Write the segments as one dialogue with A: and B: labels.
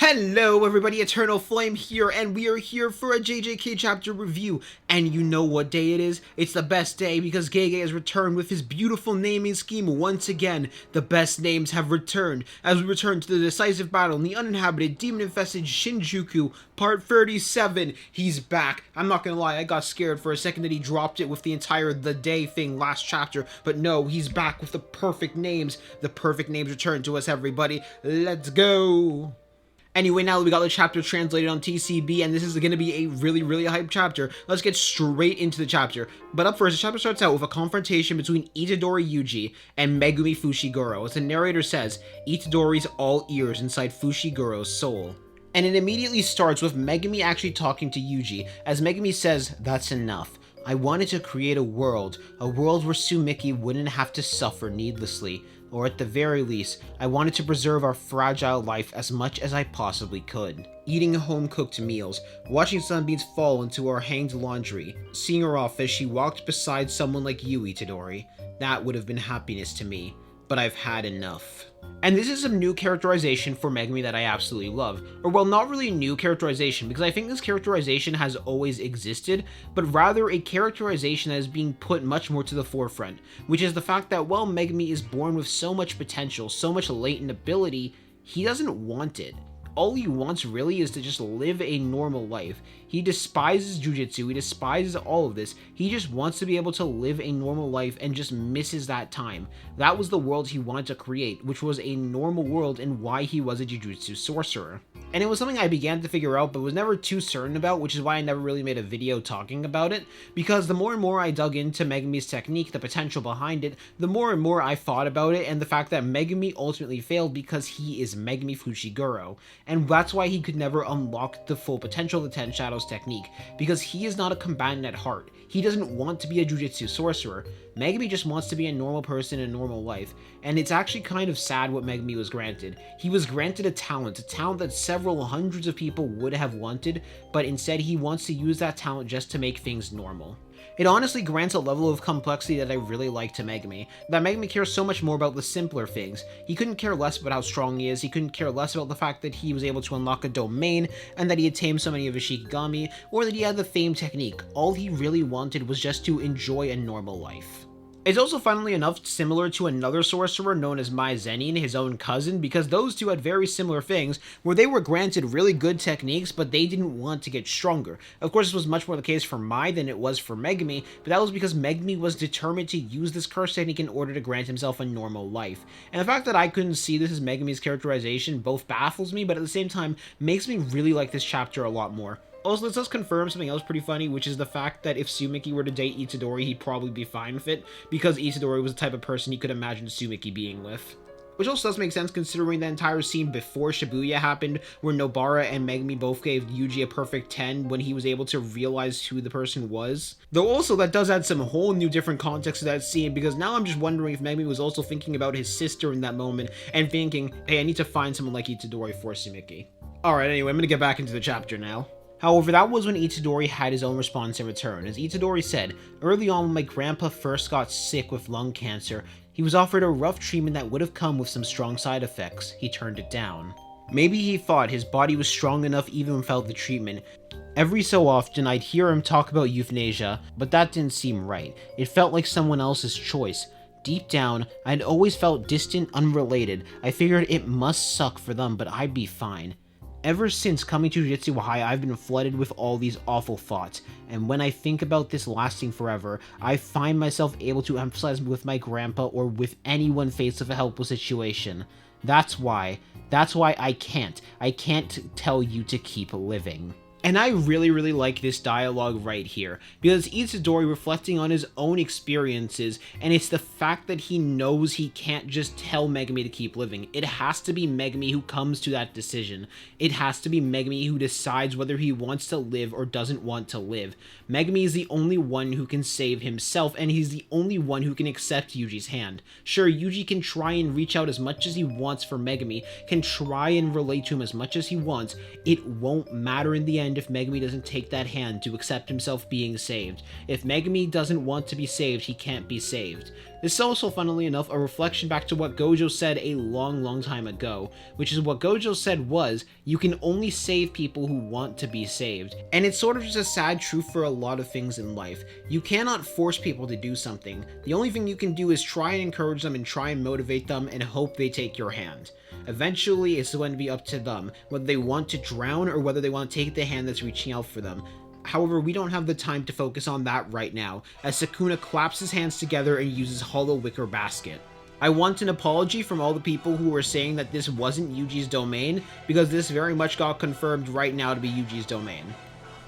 A: Hello everybody, Eternal Flame here, and we are here for a JJK chapter review. And you know what day it is? It's the best day because Gege has returned with his beautiful naming scheme once again. The best names have returned as we return to the decisive battle in the uninhabited, demon-infested Shinjuku, part 37. He's back. I'm not gonna lie, I got scared for a second that he dropped it with the entire The Day thing last chapter, but no, he's back with the perfect names. The perfect names return to us, everybody. Let's go! Anyway, now that we got the chapter translated on TCB, and this is going to be a really hype chapter, let's get straight into the chapter. But up first, the chapter starts out with a confrontation between Itadori Yuji and Megumi Fushiguro. As the narrator says, Itadori's all ears inside Fushiguro's soul. And it immediately starts with Megumi actually talking to Yuji, as Megumi says, "That's enough. I wanted to create a world where Sumiki wouldn't have to suffer needlessly. Or at the very least, I wanted to preserve our fragile life as much as I possibly could. Eating home-cooked meals, watching sunbeams fall into our hanged laundry, seeing her off as she walked beside someone like you, Itadori, that would have been happiness to me, but I've had enough." And this is some new characterization for Megumi that I absolutely love. Or well, not really new characterization, because I think this characterization has always existed, but rather a characterization that is being put much more to the forefront, which is the fact that while Megumi is born with so much potential, so much latent ability, he doesn't want it. All he wants really is to just live a normal life. He despises jujitsu, he despises all of this, he just wants to be able to live a normal life and just misses that time. That was the world he wanted to create, which was a normal world and why he was a jujutsu sorcerer. And it was something I began to figure out but was never too certain about, which is why I never really made a video talking about it, because the more and more I dug into Megumi's technique, the potential behind it, the more and more I thought about it and the fact that Megumi ultimately failed because he is Megumi Fushiguro. And that's why he could never unlock the full potential of the Ten Shadows technique, because he is not a combatant at heart. He doesn't want to be a jujitsu sorcerer. Megumi just wants to be a normal person in a normal life, and it's actually kind of sad what Megumi was granted. He was granted a talent that several hundreds of people would have wanted, but instead he wants to use that talent just to make things normal. It honestly grants a level of complexity that I really like to Megumi, that Megumi cares so much more about the simpler things. He couldn't care less about how strong he is, he couldn't care less about the fact that he was able to unlock a domain, and that he had tamed so many of his Shikigami, or that he had the famed technique. All he really wanted was just to enjoy a normal life. It's also funnily enough similar to another sorcerer known as Mai Zenin, his own cousin, because those two had very similar things, where they were granted really good techniques, but they didn't want to get stronger. Of course, this was much more the case for Mai than it was for Megumi, but that was because Megumi was determined to use this curse technique in order to grant himself a normal life. And the fact that I couldn't see this as Megumi's characterization both baffles me, but at the same time makes me really like this chapter a lot more. Also, this does confirm something else pretty funny, which is the fact that if Sumiki were to date Itadori, he'd probably be fine with it, because Itadori was the type of person he could imagine Sumiki being with. Which also does make sense considering the entire scene before Shibuya happened, where Nobara and Megumi both gave Yuji a perfect 10 when he was able to realize who the person was. Though also that does add some whole new different context to that scene, because now I'm just wondering if Megumi was also thinking about his sister in that moment, and thinking, hey, I need to find someone like Itadori for Sumiki. Alright, anyway, I'm gonna get back into the chapter now. However, that was when Itadori had his own response in return. As Itadori said, "Early on when my grandpa first got sick with lung cancer, he was offered a rough treatment that would have come with some strong side effects. He turned it down. Maybe he thought his body was strong enough even without the treatment. Every so often I'd hear him talk about euthanasia, but that didn't seem right. It felt like someone else's choice. Deep down, I'd always felt distant, unrelated. I figured it must suck for them, but I'd be fine. Ever since coming to Jujutsu High, I've been flooded with all these awful thoughts, and when I think about this lasting forever, I find myself able to empathize with my grandpa or with anyone faced with a helpless situation. That's why I can't tell you to keep living." And I really like this dialogue right here, because it's Itadori reflecting on his own experiences, and it's the fact that he knows he can't just tell Megumi to keep living. It has to be Megumi who comes to that decision. It has to be Megumi who decides whether he wants to live or doesn't want to live. Megumi is the only one who can save himself, and he's the only one who can accept Yuji's hand. Sure, Yuji can try and reach out as much as he wants for Megumi, can try and relate to him as much as he wants. It won't matter in the end end if Megumi doesn't take that hand to accept himself being saved. If Megumi doesn't want to be saved, he can't be saved. This is also, funnily enough, a reflection back to what Gojo said a long time ago, which is what Gojo said was, you can only save people who want to be saved. And it's sort of just a sad truth for a lot of things in life. You cannot force people to do something. The only thing you can do is try and encourage them and try and motivate them and hope they take your hand. Eventually, it's going to be up to them, whether they want to drown or whether they want to take the hand that's reaching out for them. However, we don't have the time to focus on that right now, as Sukuna claps his hands together and uses Hollow Wicker Basket. I want an apology from all the people who were saying that this wasn't Yuji's domain, because this very much got confirmed right now to be Yuji's domain.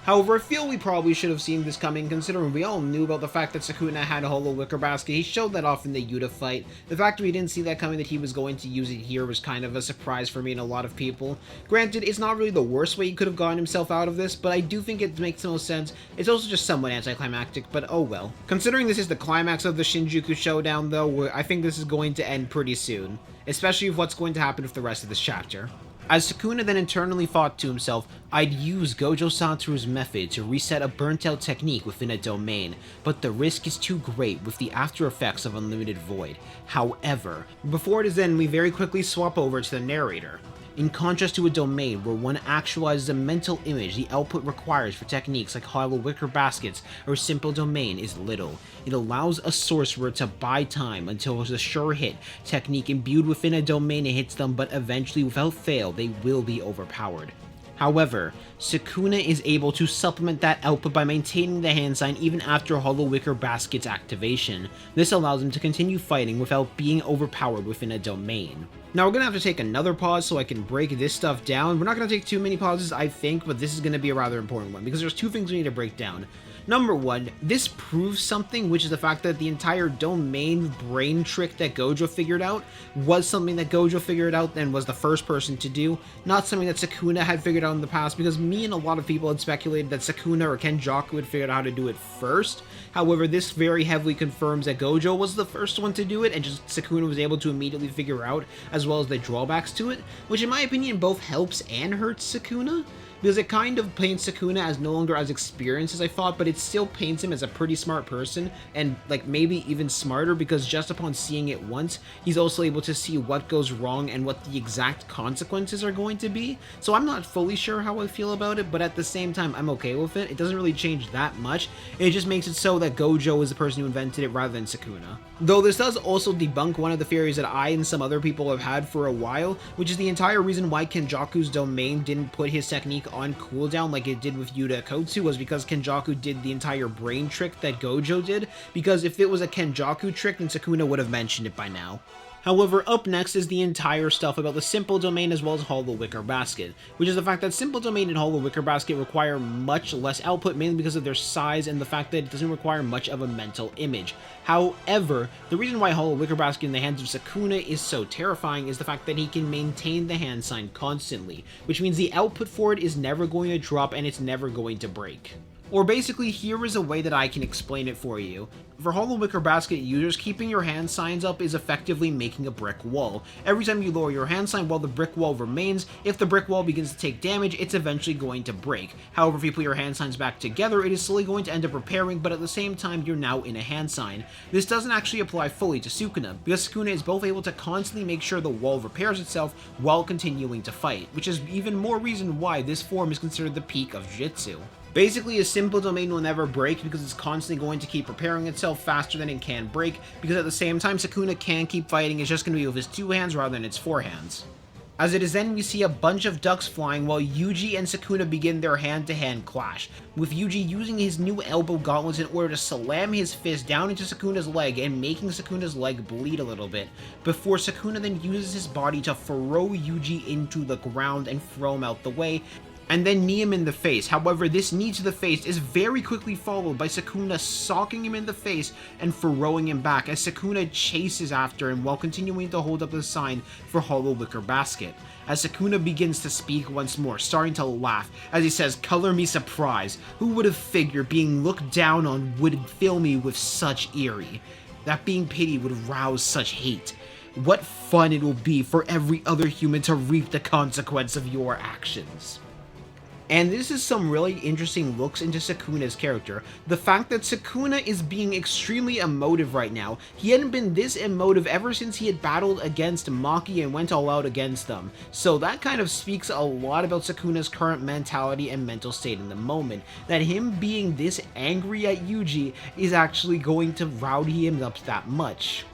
A: However, I feel we probably should have seen this coming, considering we all knew about the fact that Sukuna had a Hollow Wicker Basket. He showed that off in the Yuta fight. The fact that we didn't see that coming, that he was going to use it here, was kind of a surprise for me and a lot of people. Granted, it's not really the worst way he could have gotten himself out of this, but I do think it makes the most sense. It's also just somewhat anticlimactic, but oh well. Considering this is the climax of the Shinjuku Showdown, though, I think this is going to end pretty soon, especially with what's going to happen with the rest of this chapter. As Sukuna then internally thought to himself, I'd use Gojo Satoru's method to reset a burnt-out technique within a domain, but the risk is too great with the after effects of Unlimited Void. However, before it is then, we very quickly swap over to the narrator. In contrast to a domain where one actualizes a mental image, the output requires for techniques like Hollow Wicker Baskets or Simple Domain is little. It allows a sorcerer to buy time until a sure hit technique imbued within a domain hits them, but eventually without fail they will be overpowered. However, Sukuna is able to supplement that output by maintaining the hand sign even after Hollow Wicker Basket's activation. This allows him to continue fighting without being overpowered within a domain. Now we're going to have to take another pause so I can break this stuff down. We're not going to take too many pauses, I think, but this is going to be a rather important one because there's two things we need to break down. Number one, this proves something, which is the fact that the entire domain brain trick that Gojo figured out was something that Gojo figured out and was the first person to do, not something that Sukuna had figured out in the past, because me and a lot of people had speculated that Sukuna or Kenjaku had figured out how to do it first. However, this very heavily confirms that Gojo was the first one to do it, and just Sukuna was able to immediately figure out, as well as the drawbacks to it, which in my opinion both helps and hurts Sukuna. Because it kind of paints Sukuna as no longer as experienced as I thought, but it still paints him as a pretty smart person, and like maybe even smarter, because just upon seeing it once, he's also able to see what goes wrong and what the exact consequences are going to be. So I'm not fully sure how I feel about it, but at the same time, I'm okay with it. It doesn't really change that much. It just makes it so that Gojo is the person who invented it rather than Sukuna. Though this does also debunk one of the theories that I and some other people have had for a while, which is the entire reason why Kenjaku's domain didn't put his technique on cooldown like it did with Yuta Akotsu, was because Kenjaku did the entire brain trick that Gojo did, because if it was a Kenjaku trick, then Sukuna would have mentioned it by now. However, up next is the entire stuff about the Simple Domain as well as Hollow Wicker Basket, which is the fact that Simple Domain and Hollow Wicker Basket require much less output, mainly because of their size and the fact that it doesn't require much of a mental image. However, the reason why Hollow Wicker Basket in the hands of Sukuna is so terrifying is the fact that he can maintain the hand sign constantly, which means the output for it is never going to drop and it's never going to break. Or basically, here is a way that I can explain it for you. For Hollow Wicker Basket users, keeping your hand signs up is effectively making a brick wall. Every time you lower your hand sign while the brick wall remains, if the brick wall begins to take damage, it's eventually going to break. However, if you put your hand signs back together, it is slowly going to end up repairing, but at the same time, you're now in a hand sign. This doesn't actually apply fully to Sukuna, because Sukuna is both able to constantly make sure the wall repairs itself while continuing to fight, which is even more reason why this form is considered the peak of Jitsu. Basically, a Simple Domain will never break because it's constantly going to keep repairing itself faster than it can break, because at the same time Sukuna can keep fighting, it's just going to be with his two hands rather than its four hands. As it is then, we see a bunch of ducks flying while Yuji and Sukuna begin their hand-to-hand clash, with Yuji using his new elbow gauntlets in order to slam his fist down into Sukuna's leg and making Sukuna's leg bleed a little bit, before Sukuna then uses his body to throw Yuji into the ground and throw him out the way, and then knee him in the face. However, this knee to the face is very quickly followed by Sukuna socking him in the face and throwing him back as Sukuna chases after him while continuing to hold up the sign for Hollow Wicker Basket. As Sukuna begins to speak once more, starting to laugh, as he says, "Color me surprised. Who would have figured being looked down on would fill me with such eerie? That being pitied would rouse such hate. What fun it will be for every other human to reap the consequence of your actions." And this is some really interesting looks into Sukuna's character. The fact that Sukuna is being extremely emotive right now. He hadn't been this emotive ever since he had battled against Maki and went all out against them. So that kind of speaks a lot about Sukuna's current mentality and mental state in the moment. That him being this angry at Yuji is actually going to rowdy him up that much.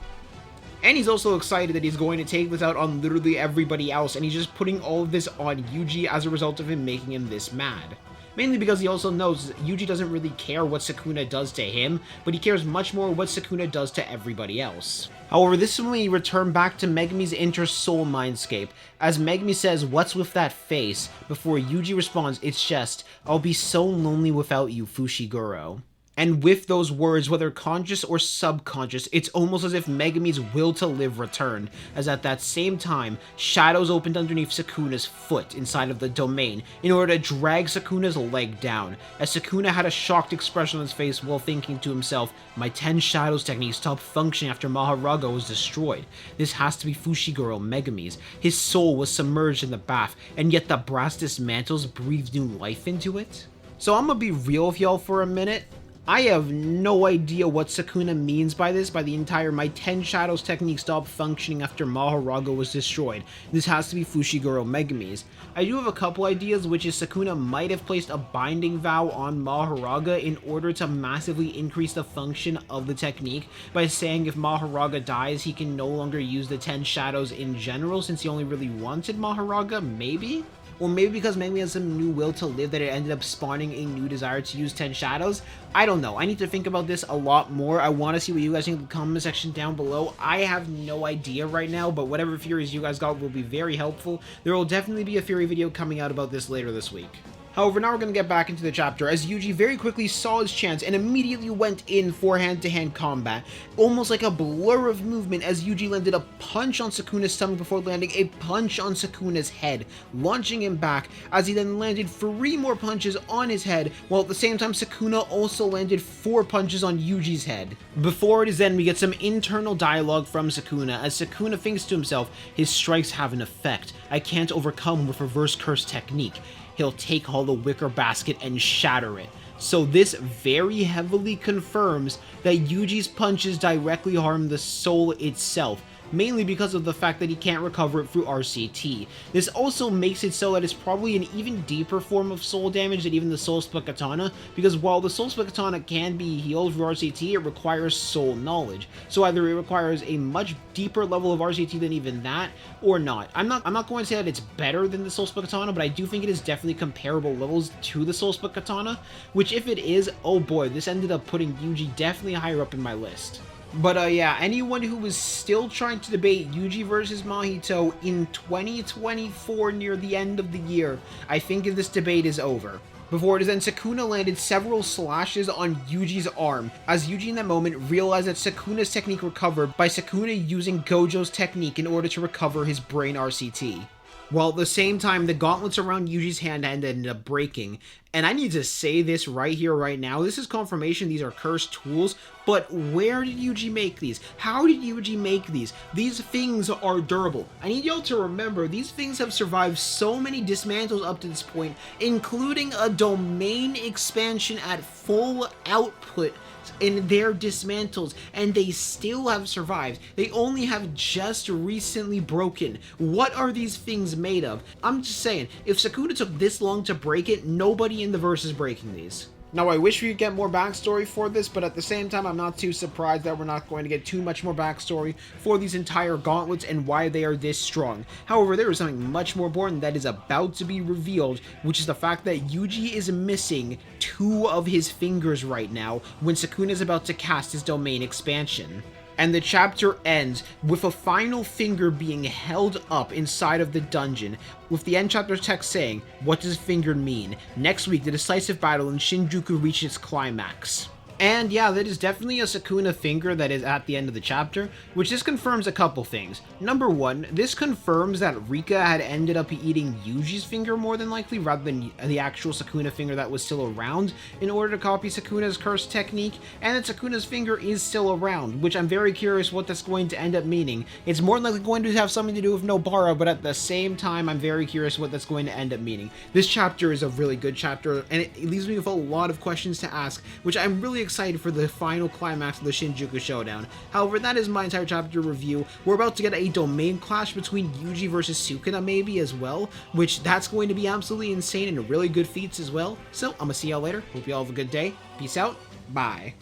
A: And he's also excited that he's going to take this out on literally everybody else, and he's just putting all of this on Yuji as a result of him making him this mad. Mainly because he also knows Yuji doesn't really care what Sukuna does to him, but he cares much more what Sukuna does to everybody else. However, this is when we return back to Megumi's inter-soul mindscape, as Megumi says, "What's with that face?" before Yuji responds, "It's just, I'll be so lonely without you, Fushiguro." And with those words, whether conscious or subconscious, it's almost as if Megumi's will to live returned, as at that same time, shadows opened underneath Sukuna's foot inside of the domain in order to drag Sukuna's leg down, as Sukuna had a shocked expression on his face while thinking to himself, "My 10 shadows technique stopped functioning after Maharaga was destroyed. This has to be Fushiguro Megumi's. His soul was submerged in the bath, and yet the brass dismantles breathed new life into it?" So I'm gonna be real with y'all for a minute. I have no idea what Sukuna means by this, by the entire "my 10 shadows technique stopped functioning after Maharaga was destroyed. This has to be Fushiguro Megumi's." I do have a couple ideas, which is Sukuna might have placed a binding vow on Maharaga in order to massively increase the function of the technique by saying if Maharaga dies, he can no longer use the 10 shadows in general since he only really wanted Maharaga, maybe? Or maybe because Megumi has some new will to live that it ended up spawning a new desire to use 10 shadows? I don't know. I need to think about this a lot more. I want to see what you guys think in the comment section down below. I have no idea right now, but whatever theories you guys got will be very helpful. There will definitely be a theory video coming out about this later this week. However, now we're going to get back into the chapter, as Yuji very quickly saw his chance and immediately went in for hand-to-hand combat, almost like a blur of movement as Yuji landed a punch on Sukuna's stomach before landing a punch on Sukuna's head, launching him back, as he then landed 3 more punches on his head, while at the same time Sukuna also landed 4 punches on Yuji's head. Before it is then, we get some internal dialogue from Sukuna, as Sukuna thinks to himself, "His strikes have an effect. I can't overcome with reverse curse technique. He'll take all the wicker basket and shatter it." So this very heavily confirms that Yuji's punches directly harm the soul itself, mainly because of the fact that he can't recover it through RCT. This also makes it so that it's probably an even deeper form of soul damage than even the Soul Split Katana, because while the Soul Split Katana can be healed through RCT, it requires soul knowledge. So either it requires a much deeper level of RCT than even that, or not. I'm not going to say that it's better than the Soul Split Katana, but I do think it is definitely comparable levels to the Soul Split Katana, which if it is, oh boy, this ended up putting Yuji definitely higher up in my list. But yeah, anyone who was still trying to debate Yuji versus Mahito in 2024 near the end of the year, I think this debate is over. Before it is then, Sukuna landed several slashes on Yuji's arm, as Yuji in that moment realized that Sukuna's technique recovered by Sukuna using Gojo's technique in order to recover his brain RCT. While at the same time, the gauntlets around Yuji's hand ended up breaking. And I need to say this right here, right now. This is confirmation these are cursed tools, but where did Yuji make these? How did Yuji make these? These things are durable. I need y'all to remember, these things have survived so many dismantles up to this point, including a domain expansion at full output in their dismantles, and they still have survived. They only have just recently broken. What are these things made of? I'm just saying, if Sukuna took this long to break it, nobody in the verse is breaking these. Now, I wish we could get more backstory for this, but at the same time, I'm not too surprised that we're not going to get too much more backstory for these entire gauntlets and why they are this strong. However, there is something much more important that is about to be revealed, which is the fact that Yuji is missing 2 of his fingers right now when Sukuna is about to cast his domain expansion. And the chapter ends with a final finger being held up inside of the dungeon, with the end chapter text saying, "What does finger mean? Next week, the decisive battle in Shinjuku reached its climax." And yeah, that is definitely a Sukuna finger that is at the end of the chapter, which this confirms a couple things. Number one, this confirms that Rika had ended up eating Yuji's finger more than likely, rather than the actual Sukuna finger that was still around in order to copy Sukuna's curse technique, and that Sukuna's finger is still around, which I'm very curious what that's going to end up meaning. It's more than likely going to have something to do with Nobara, but at the same time, I'm very curious what that's going to end up meaning. This chapter is a really good chapter, and it leaves me with a lot of questions to ask, which I'm really excited for the final climax of the Shinjuku Showdown. However, that is my entire chapter review. We're about to get a domain clash between Yuji versus Sukuna maybe as well, which that's going to be absolutely insane and really good feats as well. So, I'm gonna see y'all later. Hope y'all have a good day. Peace out. Bye.